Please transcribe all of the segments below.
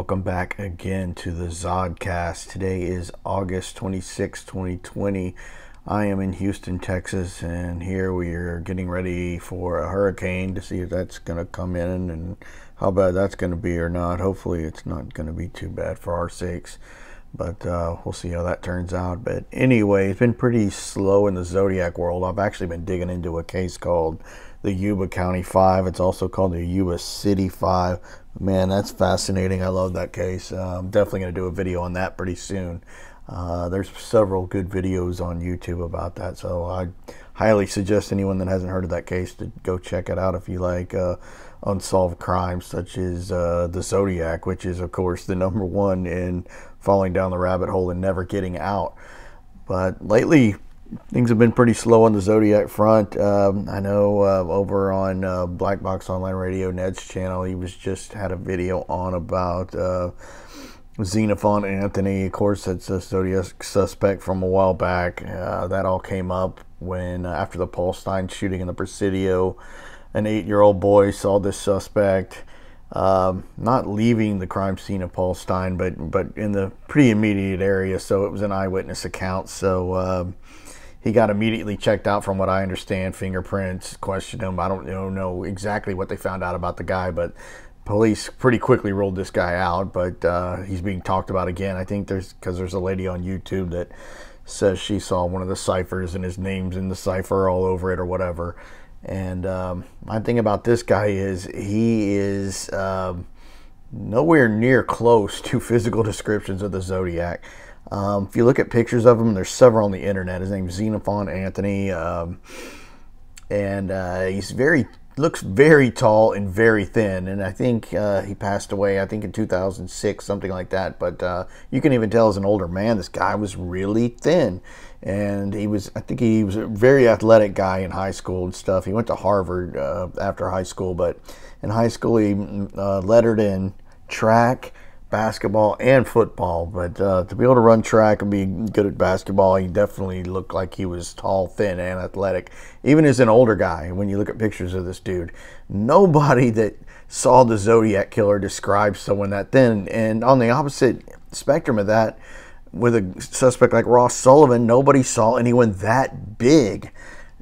welcome back again to the Zodcast. Today is August 26, 2020. I am in Houston, Texas, and here we are getting ready for a hurricane to see if that's going to come in and how bad that's going to be or not. Hopefully it's not going to be too bad for our sakes, but we'll see how that turns out. But anyway, it's been pretty slow in the Zodiac world. I've actually been digging into a case called the Yuba County 5. It's also called the Yuba City 5. Man, that's fascinating. I love that case. I'm definitely going to do a video on that pretty soon. There's several good videos on YouTube about that, so I highly suggest anyone that hasn't heard of that case to go check it out if you like unsolved crimes such as the Zodiac, which is, of course, the #1 in falling down the rabbit hole and never getting out. But lately, things have been pretty slow on the Zodiac front. I know over on Black Box Online Radio, Ned's channel, he just had a video on about Xenophon Anthony. Of course, that's a Zodiac suspect from a while back. That all came up when, after the Paul Stein shooting in the Presidio, an 8-year-old boy saw this suspect not leaving the crime scene of Paul Stein, but in the pretty immediate area. So it was an eyewitness account. So he got immediately checked out, from what I understand. Fingerprints, questioned him. I don't know exactly what they found out about the guy, but police pretty quickly ruled this guy out. But he's being talked about again. I think because there's a lady on YouTube that says she saw one of the ciphers and his name's in the cipher all over it or whatever. And my thing about this guy is he is nowhere near close to physical descriptions of the Zodiac. If you look at pictures of him, there's several on the internet. His name's Xenophon Anthony, and he's looks very tall and very thin. And I think he passed away, I think in 2006, something like that. But you can even tell as an older man, this guy was really thin. And I think he was a very athletic guy in high school and stuff. He went to Harvard after high school, but in high school he lettered in track, basketball, and football. But to be able to run track and be good at basketball, he definitely looked like he was tall, thin, and athletic. Even as an older guy, when you look at pictures of this dude, nobody that saw the Zodiac killer describes someone that thin. And on the opposite spectrum of that, with a suspect like Ross Sullivan, nobody saw anyone that big.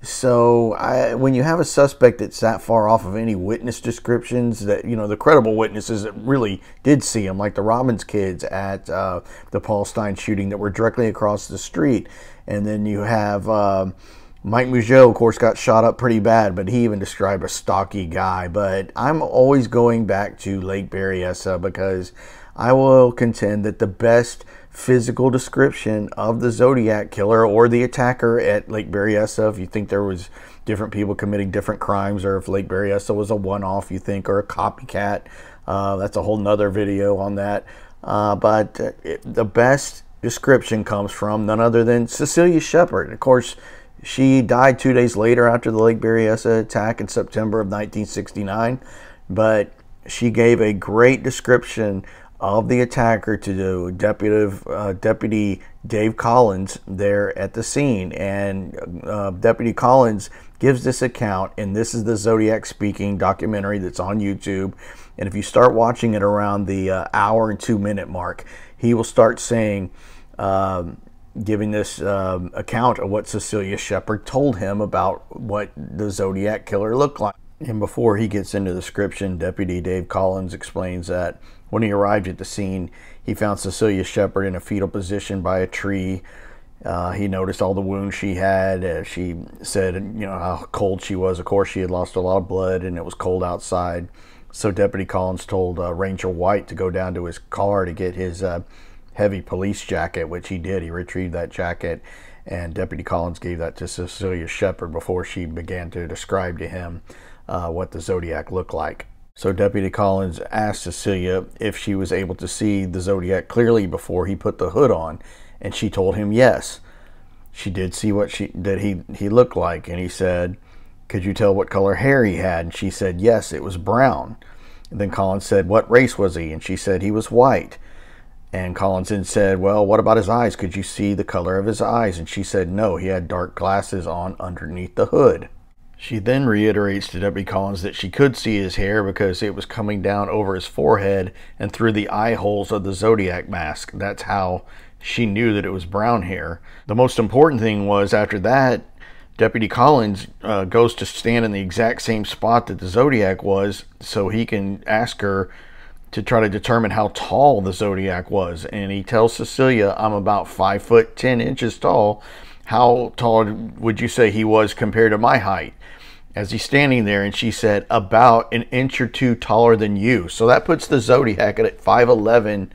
So when you have a suspect that's that far off of any witness descriptions, that, the credible witnesses that really did see him, like the Robbins kids at the Paul Stein shooting that were directly across the street. And then you have Mike Mougeot, of course, got shot up pretty bad, but he even described a stocky guy. But I'm always going back to Lake Berryessa, because I will contend that the best physical description of the Zodiac killer or the attacker at Lake Berryessa, if you think there was different people committing different crimes, or if Lake Berryessa was a one-off, you think, or a copycat, that's a whole nother video on that. But the best description comes from none other than Cecilia Shepard. Of course, she died 2 days later after the Lake Berryessa attack in September of 1969, but she gave a great description of the attacker to Deputy Dave Collins there at the scene. And Deputy Collins gives this account, and this is the Zodiac Speaking documentary that's on YouTube. And if you start watching it around the hour and 2-minute mark, he will start saying, giving this account of what Cecilia Shepard told him about what the Zodiac killer looked like. And before he gets into the description, Deputy Dave Collins explains that when he arrived at the scene, he found Cecilia Shepard in a fetal position by a tree. He noticed all the wounds she had. She said, how cold she was. Of course, she had lost a lot of blood, and it was cold outside. So Deputy Collins told Ranger White to go down to his car to get his heavy police jacket, which he did. He retrieved that jacket, and Deputy Collins gave that to Cecilia Shepard before she began to describe to him what the Zodiac looked like. So Deputy Collins asked Cecilia if she was able to see the Zodiac clearly before he put the hood on, and she told him yes. She did see what he looked like, and he said, "Could you tell what color hair he had?" And she said, "Yes, it was brown." And then Collins said, "What race was he?" And she said, "He was white." And Collins then said, "Well, what about his eyes? Could you see the color of his eyes?" And she said, "No, he had dark glasses on underneath the hood." She then reiterates to Deputy Collins that she could see his hair because it was coming down over his forehead and through the eye holes of the Zodiac mask. That's how she knew that it was brown hair. The most important thing was, after that, Deputy Collins goes to stand in the exact same spot that the Zodiac was so he can ask her to try to determine how tall the Zodiac was. And he tells Cecilia, I'm about 5 foot 10 inches tall. How tall would you say he was compared to my height? As he's standing there, and she said, about an inch or two taller than you. So that puts the Zodiac at 5'11",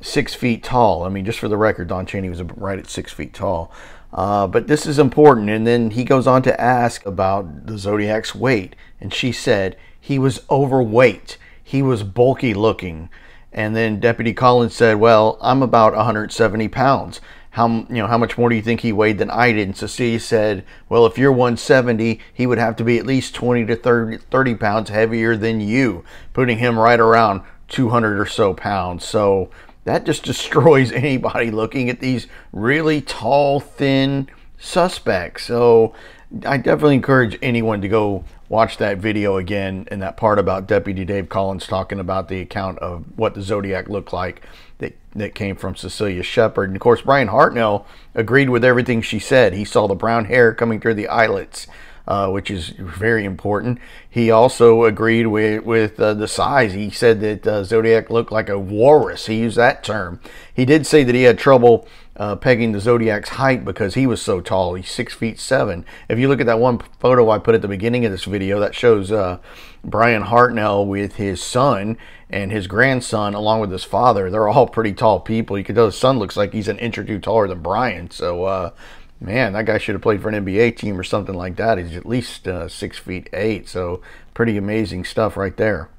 6 feet tall. I mean, just for the record, Don Chaney was right at 6 feet tall. But this is important. And then he goes on to ask about the Zodiac's weight. And she said, he was overweight. He was bulky looking. And then Deputy Collins said, well, I'm about 170 pounds. How much more do you think he weighed than I did? And Cecilia said, well, if you're 170, he would have to be at least 20 to 30 pounds heavier than you, putting him right around 200 or so pounds. So that just destroys anybody looking at these really tall, thin suspects. So I definitely encourage anyone to go watch that video again, and that part about Deputy Dave Collins talking about the account of what the Zodiac looked like that came from Cecilia Shepard. And of course, Brian Hartnell agreed with everything she said. He saw the brown hair coming through the eyelets, which is very important. He also agreed with the size. He said that Zodiac looked like a walrus. He used that term. He did say that he had trouble pegging the Zodiac's height because he was so tall. He's 6'7". If you look at that one photo I put at the beginning of this video, that shows Brian Hartnell with his son and his grandson along with his father. They're all pretty tall people. You can tell his son looks like he's an inch or two taller than Brian. So man, that guy should have played for an NBA team or something like that. He's at least 6'8". So pretty amazing stuff right there.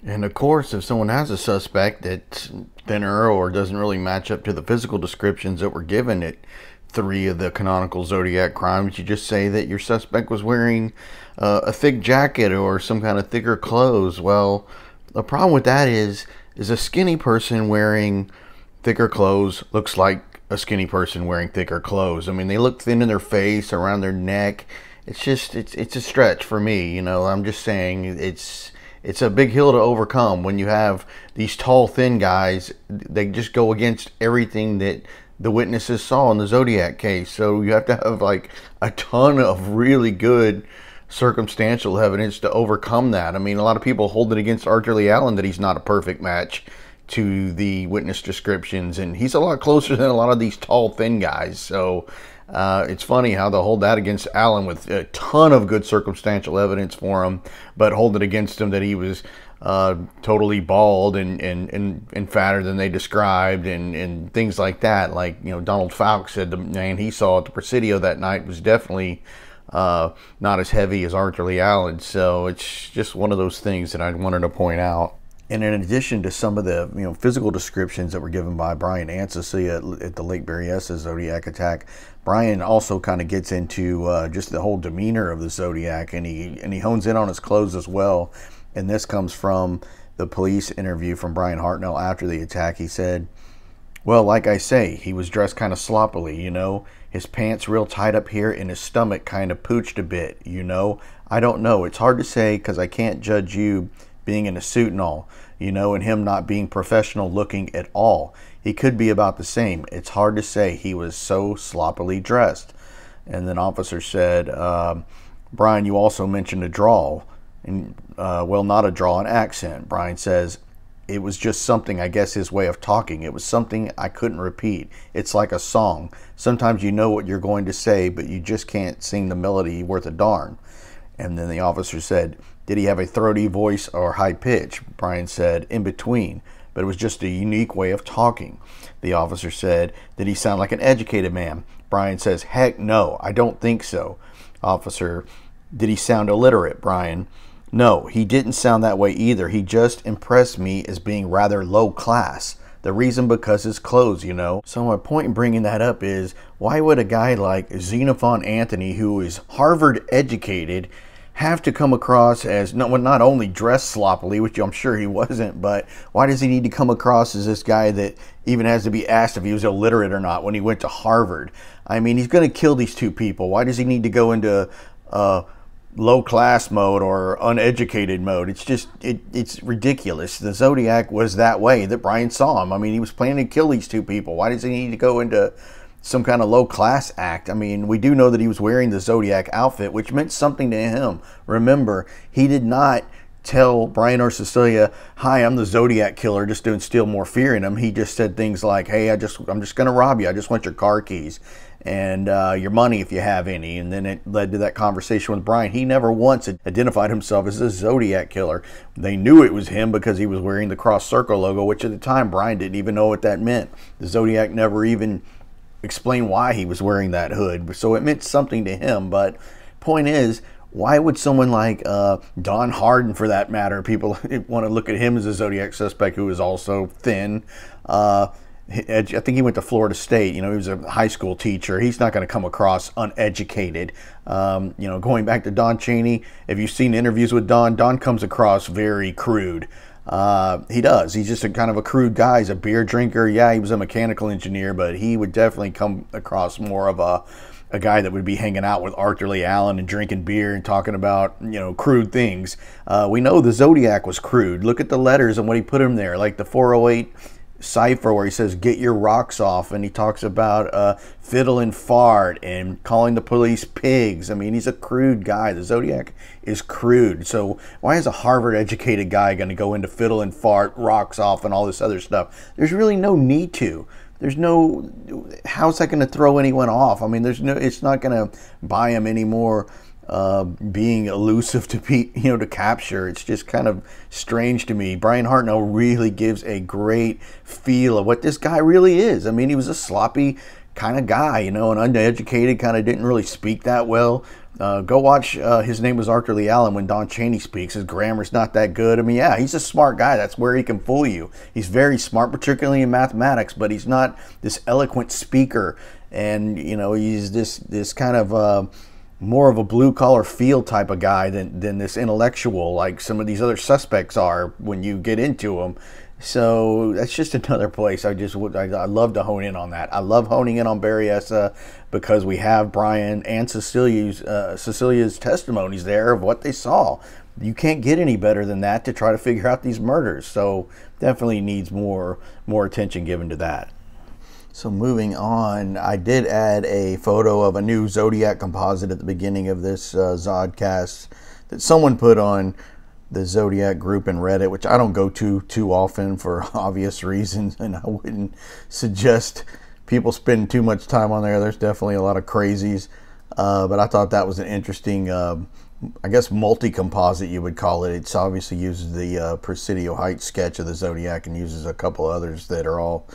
And of course, if someone has a suspect that's thinner or doesn't really match up to the physical descriptions that were given at 3 of the canonical Zodiac crimes, you just say that your suspect was wearing a thick jacket or some kind of thicker clothes. Well, the problem with that is a skinny person wearing thicker clothes looks like a skinny person wearing thicker clothes. I mean, they look thin in their face, around their neck. It's just, it's a stretch for me. I'm just saying it's a big hill to overcome when you have these tall, thin guys. They just go against everything that the witnesses saw in the Zodiac case. So you have to have like a ton of really good circumstantial evidence to overcome that. I mean, a lot of people hold it against Arthur Lee Allen that he's not a perfect match to the witness descriptions, and he's a lot closer than a lot of these tall, thin guys. So it's funny how they'll hold that against Allen with a ton of good circumstantial evidence for him, but hold it against him that he was totally bald and fatter than they described, and things like that. Like, Donald Falk said the man he saw at the Presidio that night was definitely not as heavy as Arthur Lee Allen. So it's just one of those things that I wanted to point out. And in addition to some of the physical descriptions that were given by Brian and Cecilia at the Lake Berryessa Zodiac attack, Brian also kind of gets into just the whole demeanor of the Zodiac, and he hones in on his clothes as well. And this comes from the police interview from Brian Hartnell after the attack. He said, well, like I say, he was dressed kind of sloppily, his pants real tight up here and his stomach kind of pooched a bit, I don't know. It's hard to say because I can't judge you being in a suit and all, and him not being professional looking at all. He could be about the same. It's hard to say. He was so sloppily dressed. And then officer said, Brian, you also mentioned a drawl. And well, not a drawl, an accent. Brian says, it was just something, I guess, his way of talking. It was something I couldn't repeat. It's like a song. Sometimes you know what you're going to say, but you just can't sing the melody worth a darn. And then the officer said, did he have a throaty voice or high pitch? Brian said, in between, but it was just a unique way of talking. The officer said, did he sound like an educated man? Brian says, heck no, I don't think so. Officer, did he sound illiterate? Brian, no, he didn't sound that way either. He just impressed me as being rather low class. The reason because his clothes, So my point in bringing that up is, why would a guy like Xenophon Anthony, who is Harvard educated, have to come across as not only dressed sloppily, which I'm sure he wasn't, but why does he need to come across as this guy that even has to be asked if he was illiterate or not when he went to Harvard? I mean, he's going to kill these two people. Why does he need to go into low class mode or uneducated mode. It's just it's ridiculous. The Zodiac was that way that Brian saw him. I mean, he was planning to kill these two people. Why does he need to go into some kind of low class act? I mean, we do know that he was wearing the Zodiac outfit, which meant something to him. Remember, he did not tell Brian or Cecilia, "Hi, I'm the Zodiac killer," just to instill more fear in him. He just said things like, "Hey, I'm just going to rob you. I just want your car keys and your money if you have any." And then it led to that conversation with Brian. He never once identified himself as a Zodiac killer. They knew it was him because he was wearing the cross circle logo, which at the time Brian didn't even know what that meant. The Zodiac never even explained why he was wearing that hood, so it meant something to him. But point is, why would someone like Don Harden, for that matter, people want to look at him as a Zodiac suspect who is also thin? I think he went to Florida State. You know, he was a high school teacher. He's not going to come across uneducated. You know, going back to Don Chaney, if you've seen interviews with Don, Don comes across very crude. He does. He's just a kind of a crude guy. He's a beer drinker. Yeah, he was a mechanical engineer, but he would definitely come across more of a guy that would be hanging out with Arthur Lee Allen and drinking beer and talking about, you know, crude things. We know the Zodiac was crude. Look at the letters and what he put in there, like the 408 cipher where he says, "Get your rocks off," and he talks about fiddle and fart and calling the police pigs. I mean, he's a crude guy. The Zodiac is crude. So why is a Harvard-educated guy going to go into fiddle and fart, rocks off, and all this other stuff? There's really no need to. There's no, how's that going to throw anyone off? I mean, there's no, it's not going to buy him any more being elusive to be, you know, to capture. It's just kind of strange to me. Brian Hartnell really gives a great feel of what this guy really is. I mean, he was a sloppy kind of guy, you know, and uneducated, kind of didn't really speak that well. Go watch His Name Was Arthur Lee Allen when Don Chaney speaks. His grammar's not that good. I mean, yeah, he's a smart guy. That's where he can fool you. He's very smart, particularly in mathematics, but he's not this eloquent speaker. And, you know, he's this kind of more of a blue-collar feel type of guy than this intellectual like some of these other suspects are when you get into them. So that's just another place I love to hone in on that. I love honing in on Berryessa because we have Brian and Cecilia's testimonies there of what they saw. You can't get any better than that to try to figure out these murders. So definitely needs more attention given to that. So moving on, I did add a photo of a new Zodiac Composite at the beginning of this Zodcast that someone put on the Zodiac group in Reddit, which I don't go to too often for obvious reasons, and I wouldn't suggest people spend too much time on there. There's definitely a lot of crazies, but I thought that was an interesting, I guess, multi-composite you would call it. It obviously uses the Presidio Heights sketch of the Zodiac and uses a couple others that are all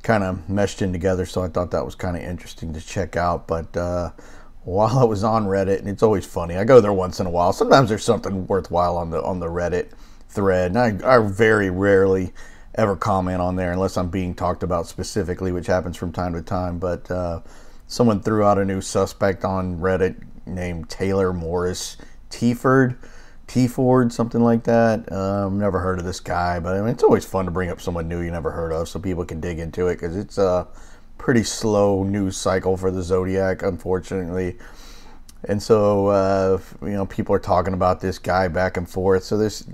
kind of meshed in together, so I thought that was kind of interesting to check out. But while I was on Reddit, and it's always funny, I go there once in a while. Sometimes there's something worthwhile on the Reddit thread, and I very rarely ever comment on there unless I'm being talked about specifically, which happens from time to time. But someone threw out a new suspect on Reddit named Taylor Morris T-Ford, something like that. Never heard of this guy, but I mean, it's always fun to bring up someone new you never heard of so people can dig into it, because it's a pretty slow news cycle for the Zodiac, unfortunately. And so, you know, people are talking about this guy back and forth. So this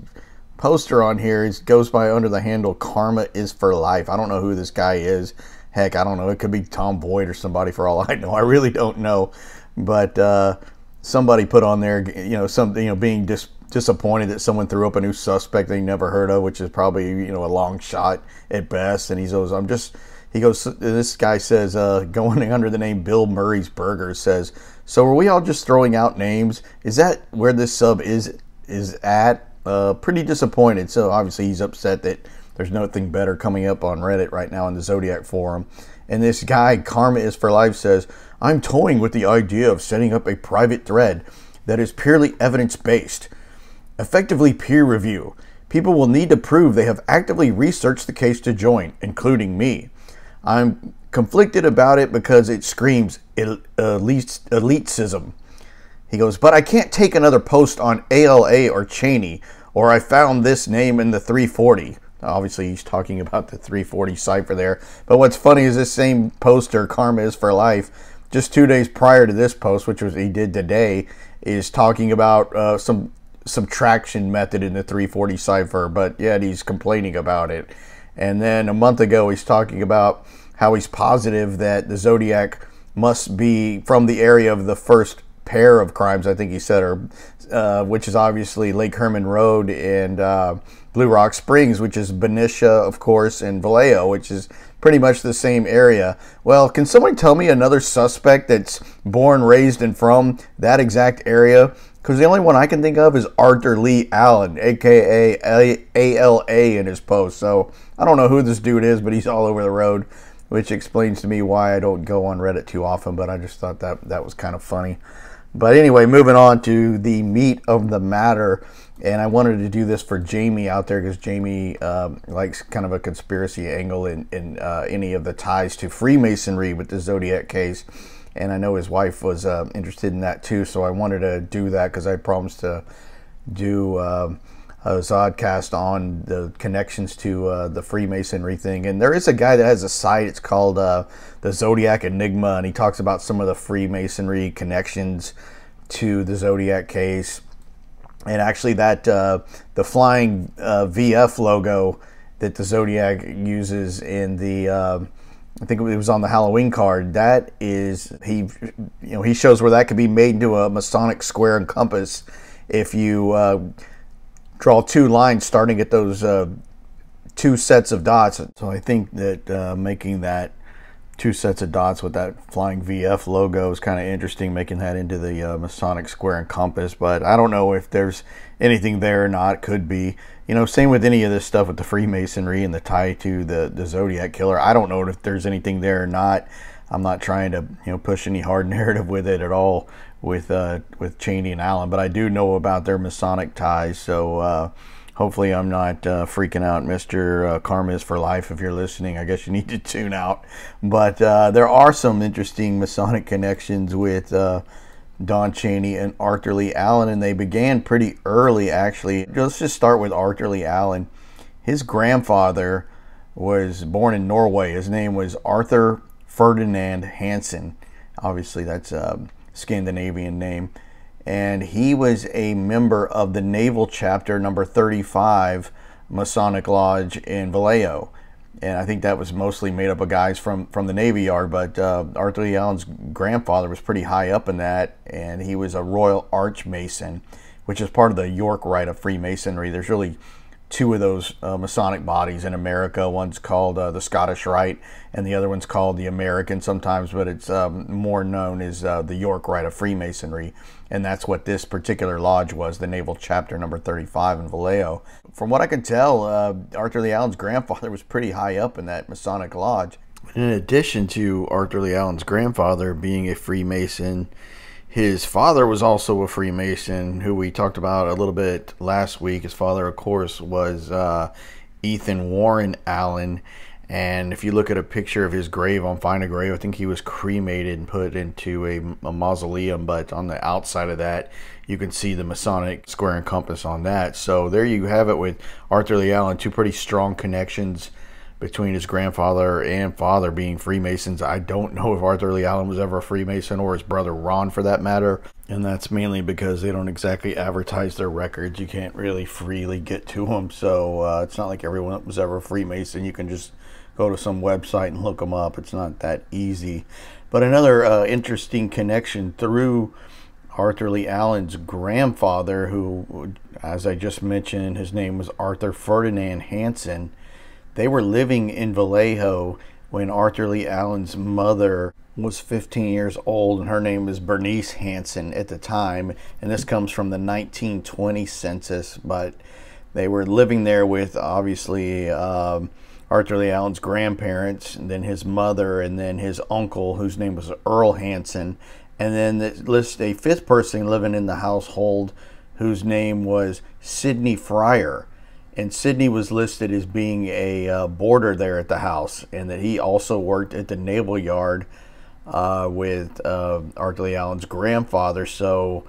poster on here goes by under the handle Karma Is For Life. I don't know who this guy is. Heck, I don't know. It could be Tom Boyd or somebody for all I know. I really don't know. But somebody put on there, you know, something, you know, being disappointed that someone threw up a new suspect they never heard of, which is probably, you know, a long shot at best. And he goes, this guy says, going under the name Bill Murray's Burgers, says, "So are we all just throwing out names? Is that where this sub is at? Pretty disappointed." So obviously he's upset that there's nothing better coming up on Reddit right now in the Zodiac forum. And this guy, Karma Is For Life, says, "I'm toying with the idea of setting up a private thread that is purely evidence-based. Effectively peer review. People will need to prove they have actively researched the case to join, including me. I'm conflicted about it because it screams elitism." He goes, "But I can't take another post on ALA or Chaney, or I found this name in the 340. Obviously, he's talking about the 340 cipher there. But what's funny is this same poster, Karma Is For Life, just 2 days prior to this post, which was he did today, is talking about some subtraction method in the 340 cipher, but yet he's complaining about it. And then a month ago, he's talking about how he's positive that the Zodiac must be from the area of the first pair of crimes, I think he said, or which is obviously Lake Herman Road and Blue Rock Springs, which is Benicia, of course, and Vallejo, which is pretty much the same area. Well, can someone tell me another suspect that's born, raised, and from that exact area? Because the only one I can think of is Arthur Lee Allen, aka ALA in his post. So I don't know who this dude is, but he's all over the road, which explains to me why I don't go on Reddit too often, but I just thought that was kind of funny. But anyway, moving on to the meat of the matter, and I wanted to do this for Jamie out there because Jamie likes kind of a conspiracy angle in any of the ties to Freemasonry with the Zodiac case, and I know his wife was interested in that too, so I wanted to do that because I promised to do a Zodcast on the connections to the Freemasonry thing. And there is a guy that has a site, it's called the Zodiac Enigma, and he talks about some of the Freemasonry connections to the Zodiac case. And actually that the flying VF logo that the Zodiac uses in the I think it was on the Halloween card, that is, he shows where that could be made into a Masonic square and compass if you draw two lines starting at those two sets of dots. So I think that making that two sets of dots with that flying VF logo is kind of interesting, making that into the Masonic square and compass. But I don't know if there's anything there or not. Could be. Same with any of this stuff with the Freemasonry and the tie to the Zodiac killer. I don't know if there's anything there or not. I'm not trying to push any hard narrative with it at all with Cheney and Allen, but I do know about their Masonic ties. So hopefully I'm not freaking out, Mr. Karma is for Life. If you're listening, I guess you need to tune out. But there are some interesting Masonic connections with Don Cheney and Arthur Lee Allen, and they began pretty early, actually. Let's just start with Arthur Lee Allen. His grandfather was born in Norway. His name was Arthur Ferdinand Hansen. Obviously, that's a Scandinavian name. And he was a member of the Naval Chapter number 35 Masonic Lodge in Vallejo. And I think that was mostly made up of guys from the Navy Yard, but Arthur Lee Allen's grandfather was pretty high up in that, and he was a Royal Archmason, which is part of the York Rite of Freemasonry. There's really two of those Masonic bodies in America. One's called the Scottish Rite, and the other one's called the American sometimes, but it's more known as the York Rite of Freemasonry, and that's what this particular lodge was, the Naval Chapter number 35 in Vallejo. From what I could tell, Arthur Lee Allen's grandfather was pretty high up in that Masonic lodge. In addition to Arthur Lee Allen's grandfather being a Freemason, his father was also a Freemason, who we talked about a little bit last week. His father, of course, was Ethan Warren Allen. And if you look at a picture of his grave on Find a Grave, I think he was cremated and put into a mausoleum. But on the outside of that, you can see the Masonic square and compass on that. So there you have it with Arthur Lee Allen, two pretty strong connections between his grandfather and father being Freemasons. I don't know if Arthur Lee Allen was ever a Freemason, or his brother Ron for that matter. And that's mainly because they don't exactly advertise their records. You can't really freely get to them. So it's not like everyone that was ever a Freemason. You can just go to some website and look them up. It's not that easy. But another interesting connection through Arthur Lee Allen's grandfather, who, as I just mentioned, his name was Arthur Ferdinand Hansen. They were living in Vallejo when Arthur Lee Allen's mother was 15 years old, and her name was Bernice Hansen at the time. And this comes from the 1920 census, but they were living there with, obviously, Arthur Lee Allen's grandparents, and then his mother, and then his uncle, whose name was Earl Hansen. And then it lists a fifth person living in the household, whose name was Sidney Fryer. And Sidney was listed as being a boarder there at the house, and that he also worked at the Naval Yard with Arthur Lee Allen's grandfather. So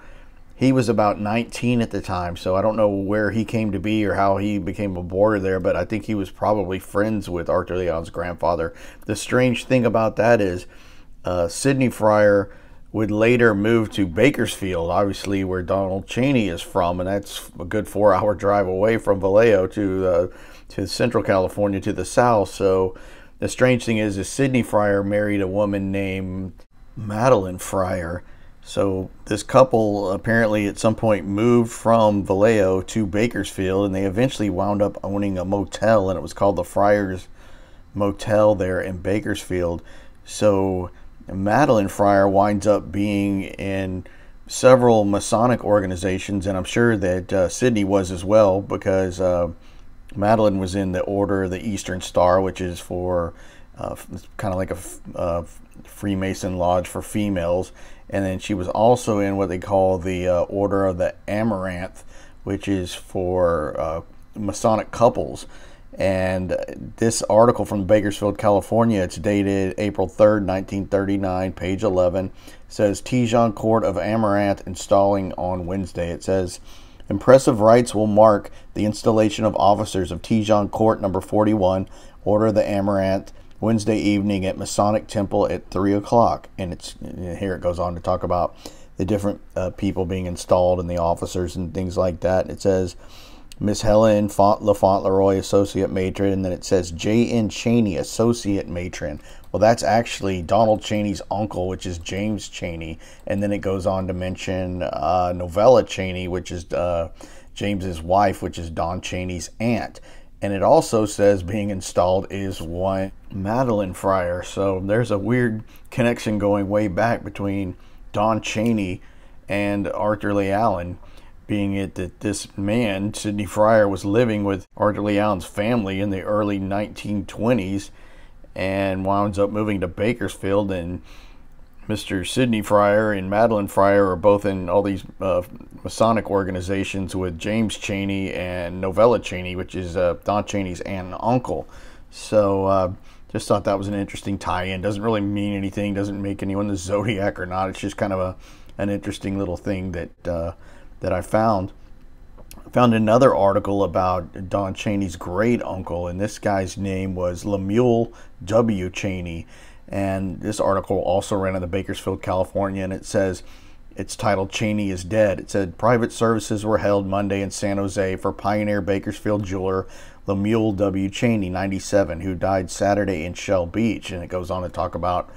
he was about 19 at the time. So I don't know where he came to be or how he became a boarder there, but I think he was probably friends with Arthur Lee Allen's grandfather. The strange thing about that is Sidney Fryer would later move to Bakersfield, obviously where Donald Cheney is from, and that's a good 4-hour drive away from Vallejo to Central California to the south. So the strange thing is Sidney Fryer married a woman named Madeline Fryer. So this couple apparently at some point moved from Vallejo to Bakersfield, and they eventually wound up owning a motel, and it was called the Friars Motel there in Bakersfield. So Madeline Fryer winds up being in several Masonic organizations, and I'm sure that Sidney was as well, because Madeline was in the Order of the Eastern Star, which is for kind of like a Freemason lodge for females. And then she was also in what they call the Order of the Amaranth, which is for Masonic couples. And this article from Bakersfield, California, it's dated April 3rd, 1939, page 11, says Tejon Court of Amaranth installing on Wednesday. It says, impressive rites will mark the installation of officers of Tejon Court number 41, Order of the Amaranth, Wednesday evening at Masonic Temple at 3 o'clock. And here it goes on to talk about the different people being installed and the officers and things like that. It says Miss Helen LaFont Leroy, Associate Matron, and then it says J.N. Cheney, Associate Matron. Well, that's actually Donald Cheney's uncle, which is James Cheney. And then it goes on to mention Novella Cheney, which is James's wife, which is Don Cheney's aunt. And it also says being installed is one Madeline Fryer. So there's a weird connection going way back between Don Cheney and Arthur Lee Allen, being it that this man, Sidney Fryer, was living with Arthur Lee Allen's family in the early 1920s and winds up moving to Bakersfield. And Mr. Sidney Fryer and Madeline Fryer are both in all these Masonic organizations with James Cheney and Novella Cheney, which is Don Cheney's aunt and uncle. So just thought that was an interesting tie-in. Doesn't really mean anything, doesn't make anyone the Zodiac or not. It's just kind of an interesting little thing that I found. I found another article about Don Cheney's great uncle, and this guy's name was Lemuel W. Cheney. And this article also ran in the Bakersfield, California, and it says, it's titled Cheney is Dead. It said private services were held Monday in San Jose for pioneer Bakersfield jeweler Lemuel W. Cheney, 97, who died Saturday in Shell Beach. And it goes on to talk about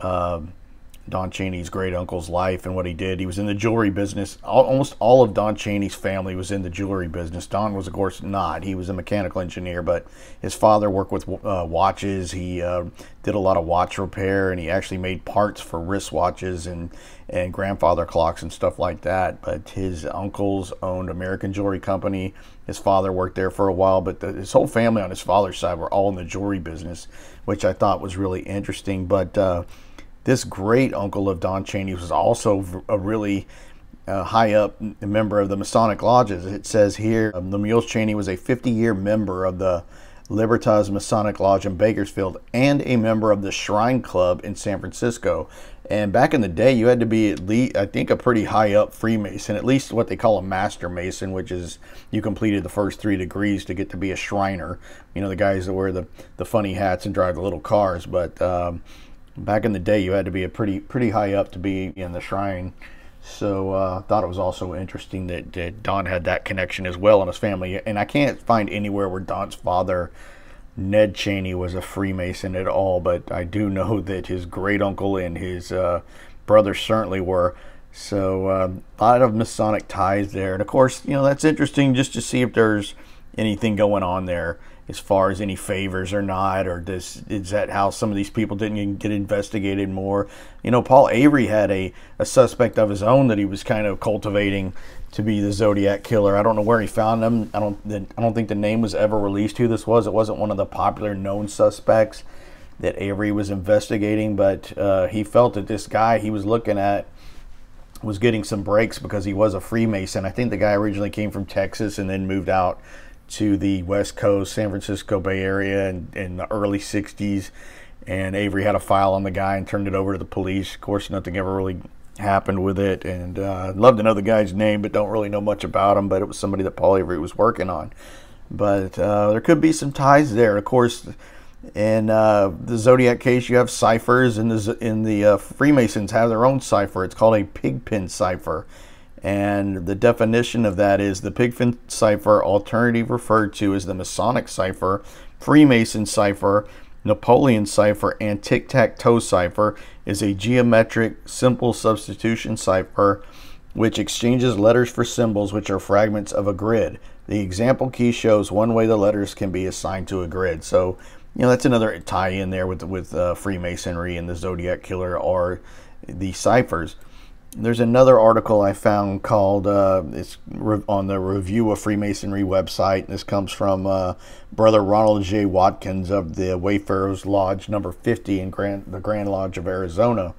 Don Cheney's great uncle's life and what he did. He was in the jewelry business. Almost all of Don Cheney's family was in the jewelry business. Don was, of course, not. He was a mechanical engineer, but his father worked with watches. He did a lot of watch repair, and he actually made parts for wristwatches and grandfather clocks and stuff like that. But his uncles owned American Jewelry Company. His father worked there for a while, but his whole family on his father's side were all in the jewelry business, which I thought was really interesting. But this great uncle of Don Cheney was also a really high up member of the Masonic lodges. It says here, Lemuel Cheney was a 50-year member of the Libertas Masonic Lodge in Bakersfield and a member of the Shrine Club in San Francisco. And back in the day, you had to be at least, I think, a pretty high up Freemason, at least what they call a Master Mason, which is you completed the first 3 degrees to get to be a Shriner. You know, the guys that wear the funny hats and drive the little cars. But back in the day, you had to be a pretty high up to be in the Shrine. So I thought it was also interesting that Don had that connection as well in his family. And I can't find anywhere where Don's father, Ned Cheney, was a Freemason at all. But I do know that his great uncle and his brother certainly were. So a lot of Masonic ties there. And of course, you know, that's interesting just to see if there's anything going on there as far as any favors or not, or is that how some of these people didn't get investigated more? You know, Paul Avery had a suspect of his own that he was kind of cultivating to be the Zodiac killer. I don't know where he found him. I don't think the name was ever released who this was. It wasn't one of the popular known suspects that Avery was investigating, but he felt that this guy he was looking at was getting some breaks because he was a Freemason. I think the guy originally came from Texas and then moved out to the West Coast, San Francisco Bay Area in the early 60s. And Avery had a file on the guy and turned it over to the police. Of course, nothing ever really happened with it. And I'd love to know the guy's name, but don't really know much about him. But it was somebody that Paul Avery was working on. But there could be some ties there. Of course, In the Zodiac case, you have ciphers, and the Freemasons have their own cipher. It's called a pigpen cipher. And the definition of that is the pigpen cipher, alternative referred to as the Masonic cipher, Freemason cipher, Napoleon cipher, and tic-tac-toe cipher, is a geometric simple substitution cipher which exchanges letters for symbols, which are fragments of a grid. The example key shows one way the letters can be assigned to a grid. So, that's another tie in there with Freemasonry and the Zodiac Killer are the ciphers. There's another article I found called, it's on the Review of Freemasonry website. This comes from Brother Ronald J. Watkins of the Wayfarers Lodge number 50 in the Grand Lodge of Arizona.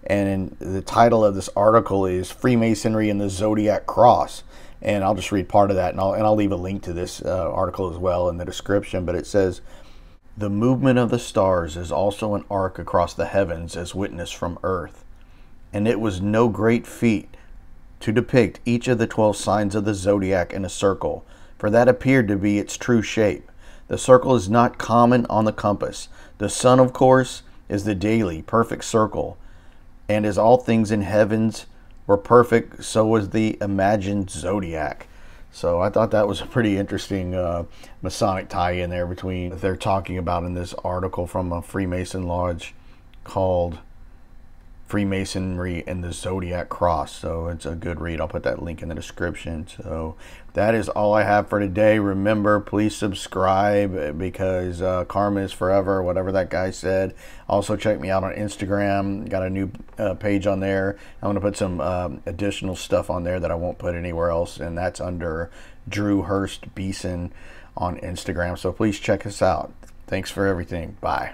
And the title of this article is Freemasonry and the Zodiac Cross. And I'll just read part of that, and I'll leave a link to this article as well in the description. But it says, "The movement of the stars is also an arc across the heavens as witnessed from earth. And it was no great feat to depict each of the 12 signs of the zodiac in a circle, for that appeared to be its true shape. The circle is not common on the compass. The sun, of course, is the daily, perfect circle, and as all things in heavens were perfect, so was the imagined zodiac." So I thought that was a pretty interesting Masonic tie-in there between they're talking about in this article from a Freemason lodge called Freemasonry and the Zodiac Cross. So it's a good read. I'll put that link in the description. So that is all I have for today. Remember, please subscribe because karma is forever, whatever that guy said. Also check me out on Instagram. Got a new page on there. I'm going to put some additional stuff on there that I won't put anywhere else, and that's under Drew Hurst Beeson on Instagram. So please check us out. Thanks for everything. Bye.